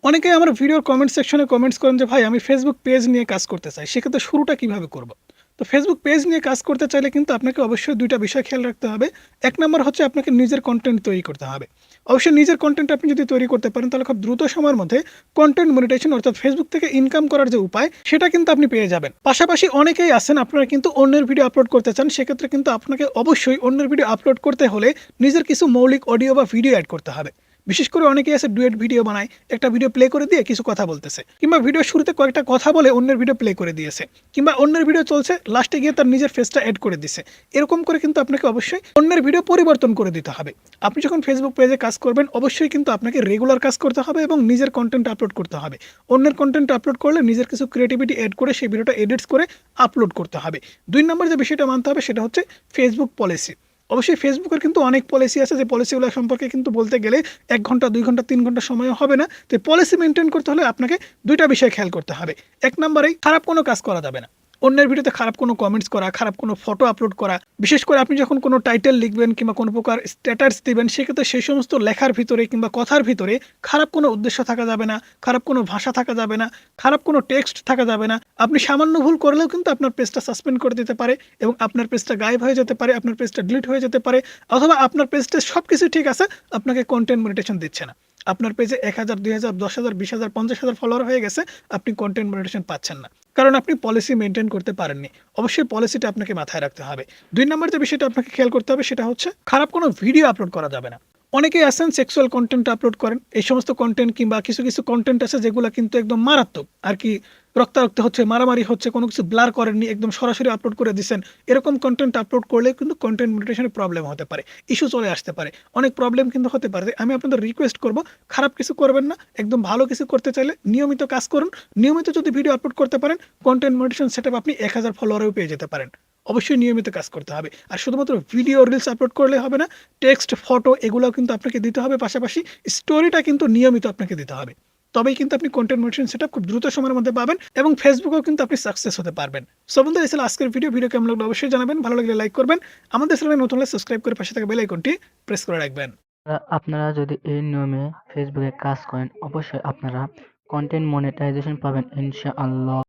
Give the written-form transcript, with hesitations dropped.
অনেকেই আমার ভিডিওর কমেন্ট সেকশনে কমেন্টস করেন যে ভাই আমি ফেসবুক পেজ নিয়ে কাজ করতে চাই। সেক্ষেত্রে শুরুটা কিভাবে করব? তো ফেসবুক পেজ নিয়ে কাজ করতে চাইলে কিন্তু আপনাকে অবশ্যই ২ টা বিষয় খেয়াল রাখতে হবে। ১ নাম্বার হচ্ছে আপনাকে নিজের কনটেন্ট তৈরি করতে হবে। অবশ্যই নিজের কনটেন্ট আপনি যদি তৈরি করতে পারেন তাহলে খুব দ্রুত সময়ের মধ্যে কনটেন্ট মনিটাইজেশন অর্থাৎ ফেসবুক থেকে ইনকাম করার যে উপায় সেটা কিন্তু আপনি পেয়ে যাবেন। পাশাপাশি অনেকেই আছেন আপনারা কিন্তু অন্যের ভিডিও আপলোড করতে চান। সেক্ষেত্রে কিন্তু আপনাকে অবশ্যই অন্যের ভিডিও আপলোড করতে হলে নিজের কিছু মৌলিক অডিও বা ভিডিও এড করতে হবে। বিশেষ করে অনেকেই আছে ডুয়েট ভিডিও বানায়। একটা ভিডিও প্লে করে দিয়ে কিছু কথা বলতেছে। কিংবা ভিডিওর শুরুতে কয়েকটা কথা বলে অন্যের ভিডিও প্লে করে দিয়েছে। কিংবা অন্যের ভিডিও চলছে, লাস্টে গিয়ে তার নিজের ফেসটা এড করে দিছে। এরকম করে কিন্তু আপনাকে অবশ্যই অন্যের ভিডিও পরিবর্তন করে দিতে হবে। আপনি যখন ফেসবুক পেজে কাজ করবেন অবশ্যই কিন্তু আপনাকে রেগুলার কাজ করতে হবে এবং নিজের কনটেন্ট আপলোড করতে হবে। অন্যের কনটেন্ট আপলোড করলে নিজের কিছু ক্রিয়েটিভিটি এড করে সেই ভিডিওটা এডিটস করে আপলোড করতে হবে। ২ নম্বর যে বিষয়টা মানতে হবে সেটা হচ্ছে ফেসবুক পলিসি। অবশ্যই ফেসবুকের কিন্তু অনেক পলিসি আছে যে পলিসিগুলো সম্পর্কে কিন্তু বলতে গেলে ১ ঘন্টা, ২ ঘন্টা, ৩ ঘন্টা সময়ও হবে না। তো পলিসি মেইনটেইন করতে হলে আপনাকে ২ টা বিষয় খেয়াল করতে হবে। ১ নাম্বারেই খারাপ কোনো কাজ করা যাবে না। অন্যের ভিডিওতে খারাপ কোনো কমেন্টস করা, খারাপ কোনো ফটো আপলোড করা, বিশেষ করে আপনি যখন কোনো টাইটেল লিখবেন কিংবা কোনো প্রকার স্ট্যাটাস দিবেন সেক্ষেত্রে সেই সমস্ত লেখার ভিতরে কিংবা কথার ভিতরে খারাপ কোনো উদ্দেশ্য থাকা যাবে না, খারাপ কোনো ভাষা থাকা যাবে না, খারাপ কোনো টেক্সট থাকা যাবে না। আপনি সামান্য ভুল করলেও কিন্তু আপনার পেজটা সাসপেন্ড করে দিতে পারে এবং আপনার পেজটা গায়েব হয়ে যেতে পারে, আপনার পেজটা ডিলিট হয়ে যেতে পারে অথবা আপনার পেজটা সবকিছু ঠিক আছে, আপনাকে কনটেন্ট মনিটাইজেশন দিচ্ছে না। আপনার পেজে ১,০০০, ২,০০০, ১০,০০০, ২০,০০০, ৫০,০০০ ফলোয়ার হয়ে গেছে, আপনি কনটেন্ট মনিটাইজেশন পাচ্ছেন না। কারণ আপনি পলিসি মেইনটেইন করতে পারেননি। অবশ্যই পলিসিটা আপনাকে মাথায় রাখতে হবে। ২ নাম্বার যে বিষয়টা আপনাকে খেয়াল করতে হবে সেটা হচ্ছে খারাপ কোনো ভিডিও আপলোড করা যাবে না। অনেকেই আছেন সেক্সুয়াল কনটেন্ট আপলোড করেন। এই সমস্ত কনটেন্ট কিংবা কিছু কনটেন্ট আছে যেগুলা কিন্তু একদম মারাত্মক। আরকি রক্তারক্ত হচ্ছে, মারামারি হচ্ছে, কোনো কিছু ব্লার করেননি, একদম সরাসরি আপলোড করে দিছেন। এরকম কনটেন্ট আপলোড করলে কিন্তু কনটেন্ট মনিটাইজেশন এর প্রবলেম হতে পারে। ইস্যু চলে আসতে পারে। অনেক প্রবলেম কিন্তু হতে পারে। আমি আপনাদের রিকোয়েস্ট করব খারাপ কিছু করবেন না। একদম ভালো কিছু করতে চাইলে নিয়মিত কাজ করুন। নিয়মিত যদি ভিডিও আপলোড করতে পারেন, কনটেন্ট মনিটাইজেশন সেটআপ আপনি ১,০০০ ফলোয়ারেও পেয়ে যেতে পারেন। অবশ্যই নিয়মিত কাজ করতে হবে। আর শুধুমাত্র ভিডিও রিলস আপলোড করলে হবে না। টেক্সট, ফটো এগুলাও কিন্তু আপনাকে দিতে হবে। পাশাপাশি স্টোরিটা কিন্তু নিয়মিত আপনাকে দিতে হবে। তবেই কিন্তু আপনি কনটেন্ট মনিটাইজেশন সেটআপ খুব দ্রুত সময়ের মধ্যে পাবেন এবং ফেসবুকেও কিন্তু আপনি সাকসেস হতে পারবেন। সো বন্ধুরা এই ছিল আজকের ভিডিও কেমন লাগলো অবশ্যই জানাবেন। ভালো লাগলে লাইক করবেন। আমাদের চ্যানেলে নতুন হলে সাবস্ক্রাইব করে পাশে থাকা বেল আইকনটি প্রেস করে রাখবেন। আপনারা যদি এই নিয়মে ফেসবুকে কাজ করেন অবশ্যই আপনারা কন্টেন্ট মনিটাইজেশন পাবেন ইনশাআল্লাহ।